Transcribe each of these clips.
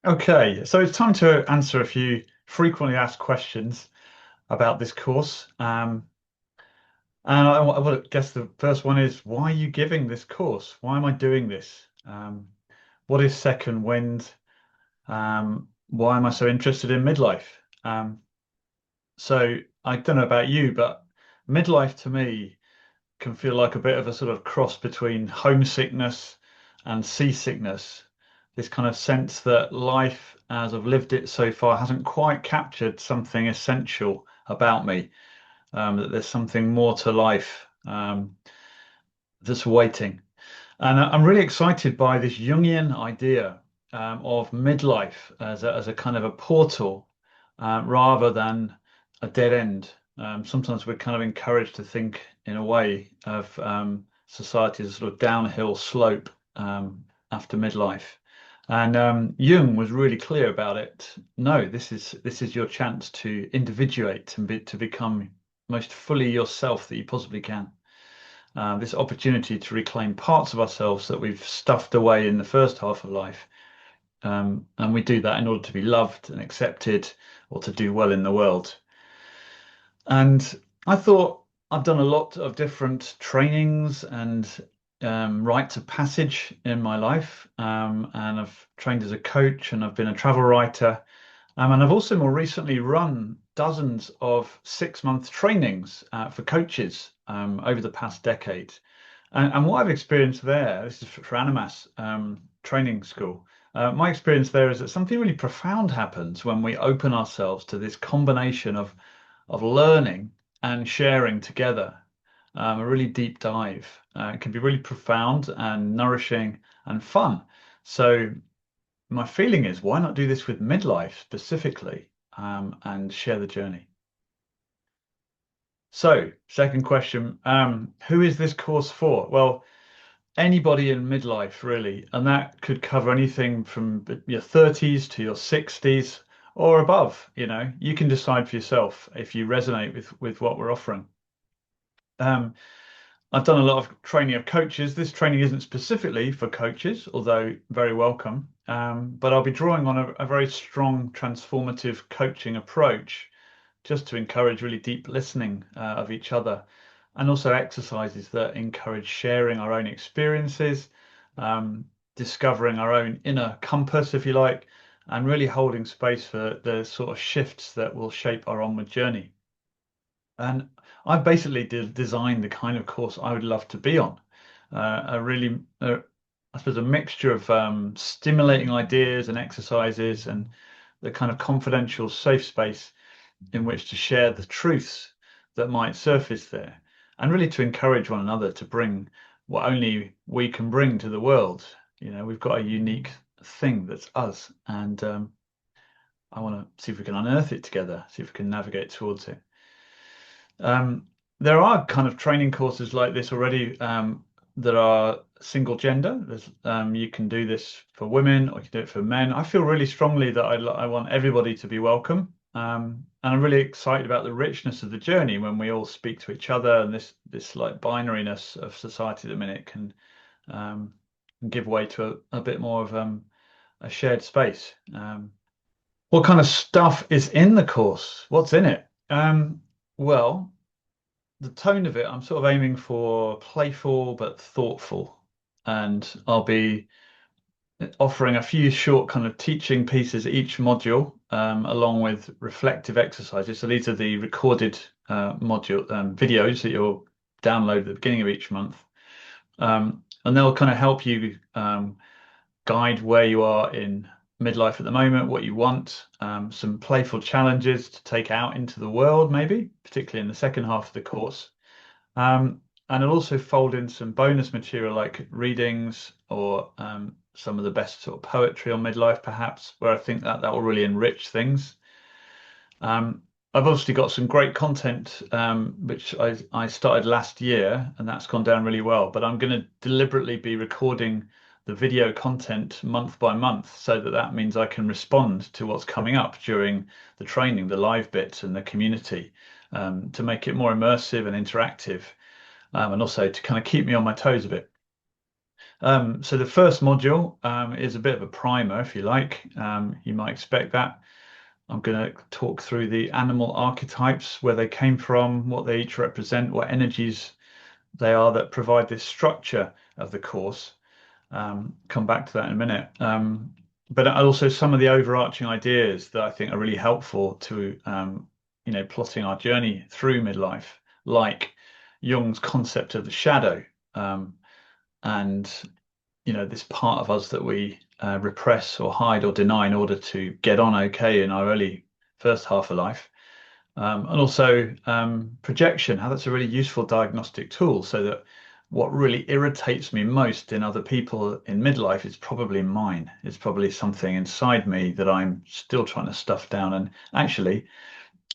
Okay, so it's time to answer a few frequently asked questions about this course. And I guess the first one is, why are you giving this course? Why am I doing this? What is second wind? Why am I so interested in midlife? Um, so I don't know about you, but midlife to me can feel like a bit of a sort of cross between homesickness and seasickness. This kind of sense that life, as I've lived it so far, hasn't quite captured something essential about me, that there's something more to life that's waiting. And I'm really excited by this Jungian idea of midlife as a kind of a portal rather than a dead end. Sometimes we're kind of encouraged to think in a way of society as a sort of downhill slope after midlife. And Jung was really clear about it. No, this is your chance to individuate and to become most fully yourself that you possibly can. This opportunity to reclaim parts of ourselves that we've stuffed away in the first half of life. And we do that in order to be loved and accepted or to do well in the world. And I thought I've done a lot of different trainings and rites of passage in my life. And I've trained as a coach and I've been a travel writer. And I've also more recently run dozens of 6-month trainings for coaches over the past decade. And what I've experienced there, this is for Animas training school. My experience there is that something really profound happens when we open ourselves to this combination of learning and sharing together. A really deep dive. It can be really profound and nourishing and fun. So my feeling is, why not do this with midlife specifically, and share the journey? So, second question, who is this course for? Well, anybody in midlife, really, and that could cover anything from your 30s to your 60s or above. You can decide for yourself if you resonate with what we're offering. Um, I've done a lot of training of coaches. This training isn't specifically for coaches, although very welcome. But I'll be drawing on a very strong transformative coaching approach just to encourage really deep listening of each other, and also exercises that encourage sharing our own experiences, um, discovering our own inner compass, if you like, and really holding space for the sort of shifts that will shape our onward journey. And I basically designed the kind of course I would love to be on. A really, I suppose, a mixture of stimulating ideas and exercises and the kind of confidential, safe space in which to share the truths that might surface there, and really to encourage one another to bring what only we can bring to the world. We've got a unique thing that's us, and I want to see if we can unearth it together, see if we can navigate towards it. There are kind of training courses like this already that are single gender. You can do this for women or you can do it for men. I feel really strongly that I want everybody to be welcome. And I'm really excited about the richness of the journey when we all speak to each other, and this like binariness of society at the minute um, can give way to a bit more of a shared space. What kind of stuff is in the course? What's in it? Well, the tone of it, I'm sort of aiming for playful but thoughtful. And I'll be offering a few short kind of teaching pieces each module, along with reflective exercises. So these are the recorded module videos that you'll download at the beginning of each month. And they'll kind of help you guide where you are in midlife at the moment, what you want, some playful challenges to take out into the world, maybe, particularly in the second half of the course. And it'll also fold in some bonus material like readings or some of the best sort of poetry on midlife, perhaps, where I think that will really enrich things. Um, I've obviously got some great content, which I started last year, and that's gone down really well. But I'm going to deliberately be recording the video content month by month, so that means I can respond to what's coming up during the training, the live bits, and the community, to make it more immersive and interactive, and also to kind of keep me on my toes a bit. So the first module is a bit of a primer, if you like. You might expect that. I'm going to talk through the animal archetypes, where they came from, what they each represent, what energies they are that provide this structure of the course. Come back to that in a minute. But also some of the overarching ideas that I think are really helpful to, plotting our journey through midlife, like Jung's concept of the shadow, and this part of us that we repress or hide or deny in order to get on okay in our early first half of life. And also projection, how that's a really useful diagnostic tool, so that what really irritates me most in other people in midlife is probably mine. It's probably something inside me that I'm still trying to stuff down. And actually,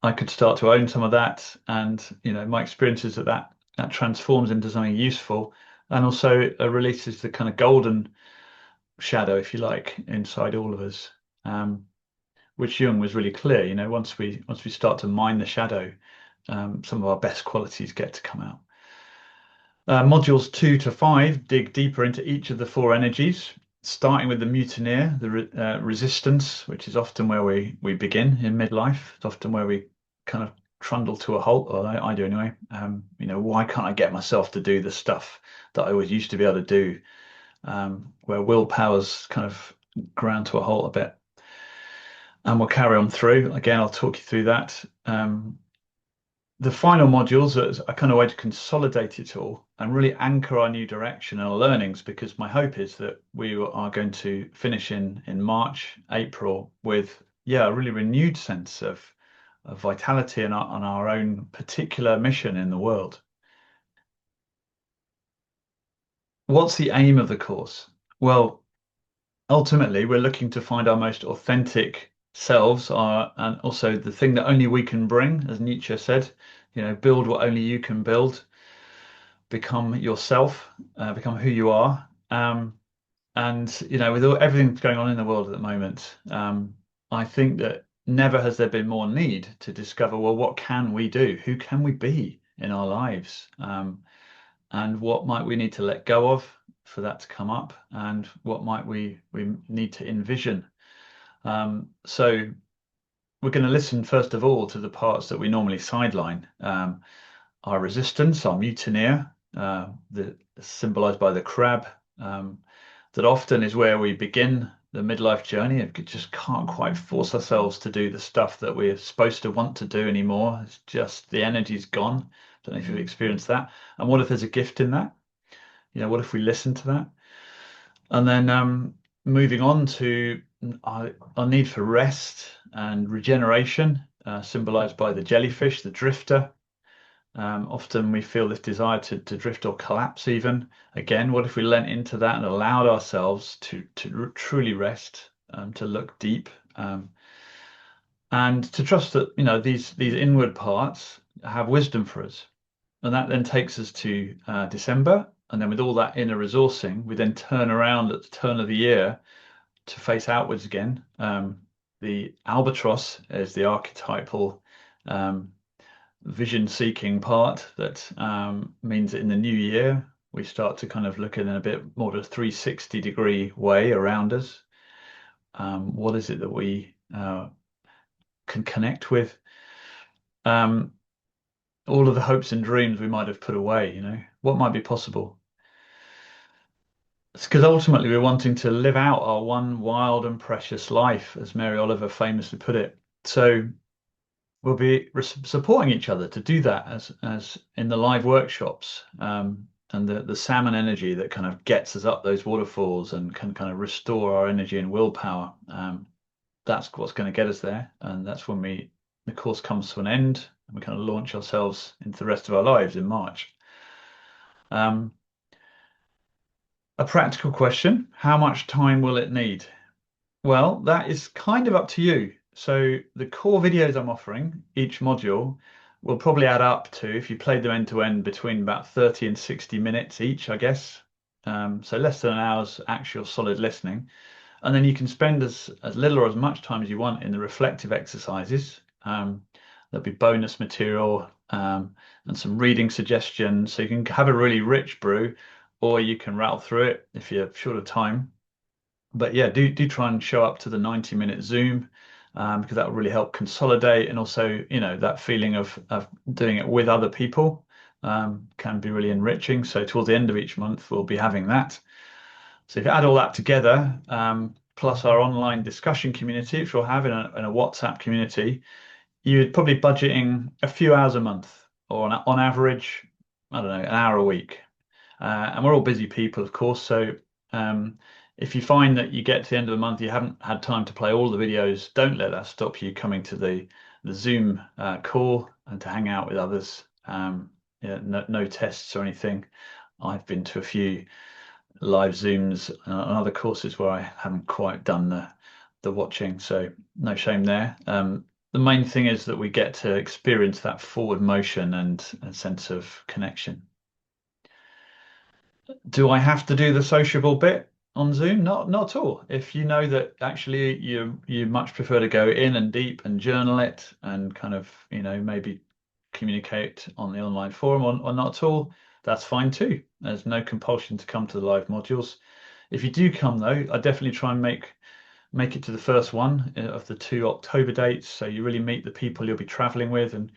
I could start to own some of that. And, my experience is that transforms into something useful, and also releases the kind of golden shadow, if you like, inside all of us. Which Jung was really clear. Once we start to mine the shadow, some of our best qualities get to come out. Modules 2 to 5 dig deeper into each of the four energies, starting with the mutineer, the resistance, which is often where we begin in midlife. It's often where we kind of trundle to a halt, or I do anyway. Why can't I get myself to do the stuff that I always used to be able to do? Where willpower's kind of ground to a halt a bit. And we'll carry on through. Again, I'll talk you through that. The final modules are a kind of way to consolidate it all and really anchor our new direction and our learnings, because my hope is that we are going to finish in March, April with, a really renewed sense of vitality and on our own particular mission in the world. What's the aim of the course? Well, ultimately, we're looking to find our most authentic selves, and also the thing that only we can bring, as Nietzsche said, build what only you can build, become yourself, become who you are. And with everything that's going on in the world at the moment, I think that never has there been more need to discover, well, what can we do? Who can we be in our lives? And what might we need to let go of for that to come up? And what might we need to envision? So we're going to listen first of all to the parts that we normally sideline. Our resistance, our mutineer, symbolized by the crab, that often is where we begin the midlife journey. It just can't quite force ourselves to do the stuff that we're supposed to want to do anymore. It's just the energy's gone. Don't know if you've experienced that. And what if there's a gift in that? What if we listen to that? And then moving on to our need for rest and regeneration, symbolized by the jellyfish, the drifter. Often we feel this desire to drift or collapse even. Again, what if we leant into that and allowed ourselves to truly rest, to look deep, and to trust that, these inward parts have wisdom for us. And that then takes us to December. And then with all that inner resourcing, we then turn around at the turn of the year to face outwards again. The albatross is the archetypal vision-seeking part that means that in the new year, we start to kind of look in a bit more of a 360-degree way around us. What is it that we can connect with? All of the hopes and dreams we might have put away, what might be possible? It's because ultimately we're wanting to live out our one wild and precious life, as Mary Oliver famously put it. So we'll be supporting each other to do that, as in the live workshops, and the salmon energy that kind of gets us up those waterfalls and can kind of restore our energy and willpower. That's what's going to get us there, and that's when the course comes to an end and we kind of launch ourselves into the rest of our lives in March. A practical question: how much time will it need? Well, that is kind of up to you. So the core videos I'm offering, each module, will probably add up to, if you played them end to end, between about 30 and 60 minutes each, I guess. So less than an hour's actual solid listening. And then you can spend as little or as much time as you want in the reflective exercises. There'll be bonus material and some reading suggestions. So you can have a really rich brew, or you can rattle through it if you're short of time. But yeah, do try and show up to the 90-minute Zoom, because that will really help consolidate, and also, that feeling of doing it with other people can be really enriching. So towards the end of each month, we'll be having that. So if you add all that together, plus our online discussion community, which we'll have in a WhatsApp community, you'd probably budgeting a few hours a month, or on average, I don't know, an hour a week. And we're all busy people, of course. So um, if you find that you get to the end of the month, you haven't had time to play all the videos, don't let that stop you coming to the Zoom call and to hang out with others. Yeah, no tests or anything. I've been to a few live Zooms on other courses where I haven't quite done the watching, so no shame there. The main thing is that we get to experience that forward motion and a sense of connection. Do I have to do the sociable bit on Zoom? Not at all. If you know that actually you much prefer to go in and deep and journal it and kind of, maybe communicate on the online forum, or not at all, that's fine too. There's no compulsion to come to the live modules. If you do come though, I definitely try and make it to the first one of the 2 October dates, so you really meet the people you'll be traveling with, and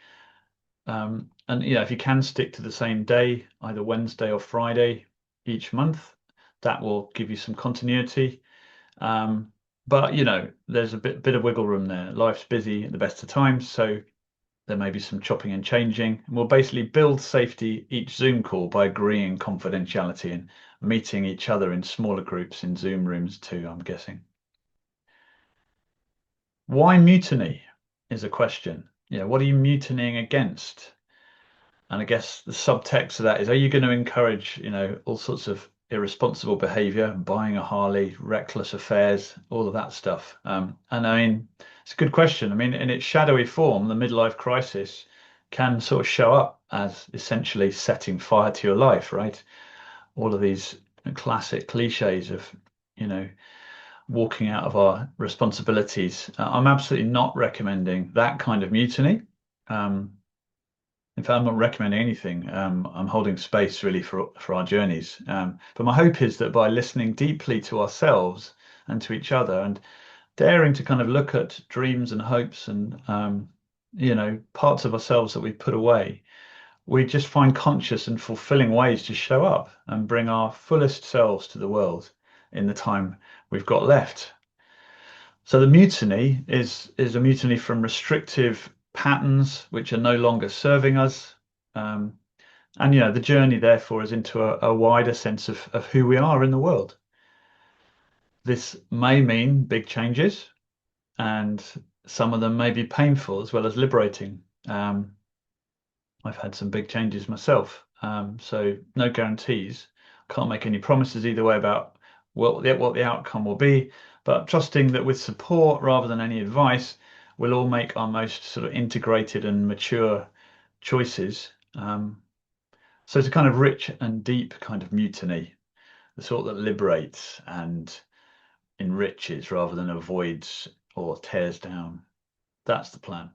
if you can stick to the same day, either Wednesday or Friday each month, that will give you some continuity. But there's a bit of wiggle room there. Life's busy at the best of times, so there may be some chopping and changing. And we'll basically build safety each Zoom call by agreeing confidentiality and meeting each other in smaller groups in Zoom rooms too, I'm guessing. Why mutiny is a question. What are you mutinying against? And I guess the subtext of that is, are you going to encourage, all sorts of irresponsible behavior, buying a Harley, reckless affairs, all of that stuff? And I mean, it's a good question. I mean, in its shadowy form, the midlife crisis can sort of show up as essentially setting fire to your life, right? All of these classic cliches of, you know, walking out of our responsibilities. I'm absolutely not recommending that kind of mutiny. Um, in fact, I'm not recommending anything. I'm holding space really for our journeys. But my hope is that by listening deeply to ourselves and to each other, and daring to kind of look at dreams and hopes and parts of ourselves that we've put away, we just find conscious and fulfilling ways to show up and bring our fullest selves to the world in the time we've got left. So the mutiny is a mutiny from restrictive patterns which are no longer serving us. Um, and the journey therefore is into a wider sense of who we are in the world. This may mean big changes, and some of them may be painful as well as liberating. I've had some big changes myself, so no guarantees. Can't make any promises either way about what the outcome will be, but trusting that with support rather than any advice, we'll all make our most sort of integrated and mature choices. So it's a kind of rich and deep kind of mutiny, the sort that liberates and enriches rather than avoids or tears down. That's the plan.